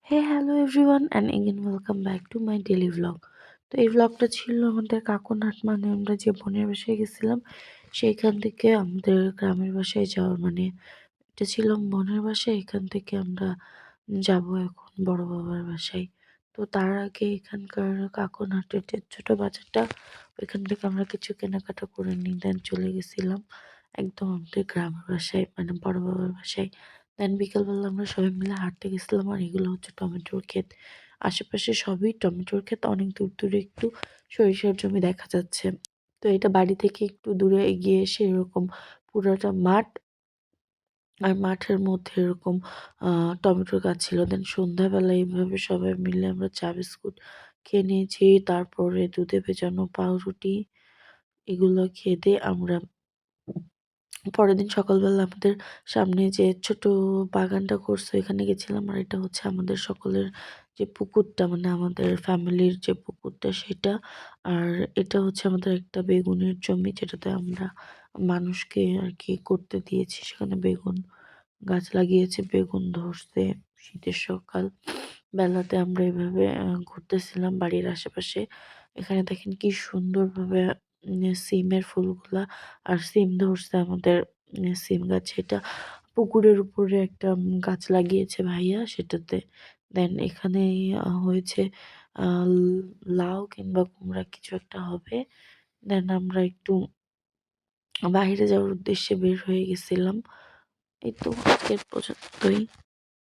Hey hello everyone and again welcome back to my daily vlog. তো এই ভ্লগটা ছিল আমাদের কাকুরহাট, মানে আমরা যে বোনের বাসায় গেছিলাম সেইখান থেকে আমাদের গ্রামের বাসায় যাওয়ার, মানে এটা ছিল বোনের বাসায়। এখান থেকে আমরা যাব এখন বড় বাবার বাসায়। তো তার আগে এখানকার কাকুরহাটের যে ছোট বাজারটা, ওইখান থেকে আমরা কিছু কেনাকাটা করে নিয়ে দেন চলে গেছিলাম একদম আমাদের গ্রামের বাসায়, মানে বড় বাবার বাসায়। দেন বিকালবেলা আমরা সবাই মিলে হাঁটতে গেছিলাম। আর এগুলো হচ্ছে টমেটোর ক্ষেত। আশেপাশে সবই টমেটোর ক্ষেত, অনেক দূর দূরে একটু সরিষার জমি দেখা যাচ্ছে। তো এটা বাড়ি থেকে একটু দূরে এগিয়ে এসে এরকম পুরোটা মাঠ, আর মাঠের মধ্যে এরকম টমেটোর গাছ ছিল। দেন সন্ধ্যাবেলায় এইভাবে সবাই মিলে আমরা চা বিস্কুট খেয়ে নিয়েছি। তারপরে দুধে ভেজানো পাউরুটি এগুলো খেয়ে দিয়ে আমরা পরের দিন সকালবেলা আমাদের সামনে যে ছোট বাগানটা করছে এখানে গেছিলাম। আর এটা হচ্ছে আমাদের সকলের যে পুকুরটা, মানে আমাদের ফ্যামিলির যে পুকুরটা সেটা। আর এটা হচ্ছে আমাদের একটা বেগুনের জমি, যেটাতে আমরা মানুষকে আর কি করতে দিয়েছি। সেখানে বেগুন গাছ লাগিয়েছে, বেগুন ধরছে। শীতের সকাল বেলাতে আমরা এভাবে ঘুরতেছিলাম বাড়ির আশেপাশে। এখানে দেখেন কি সুন্দরভাবে সিমের ফুলগুলা আর সিম ধরছে আমাদের। সিম গাছ, এটা পুকুরের উপরে একটা গাছ লাগিয়েছে ভাইয়া সেটাতে। দেন এখানে হয়েছে আহ, লাউ কিংবা কুমড়া কিছু একটা হবে। দেন আমরা একটু বাইরে যাওয়ার উদ্দেশ্যে বের হয়ে গেছিলাম। এই তো আজকের পর্যন্তই।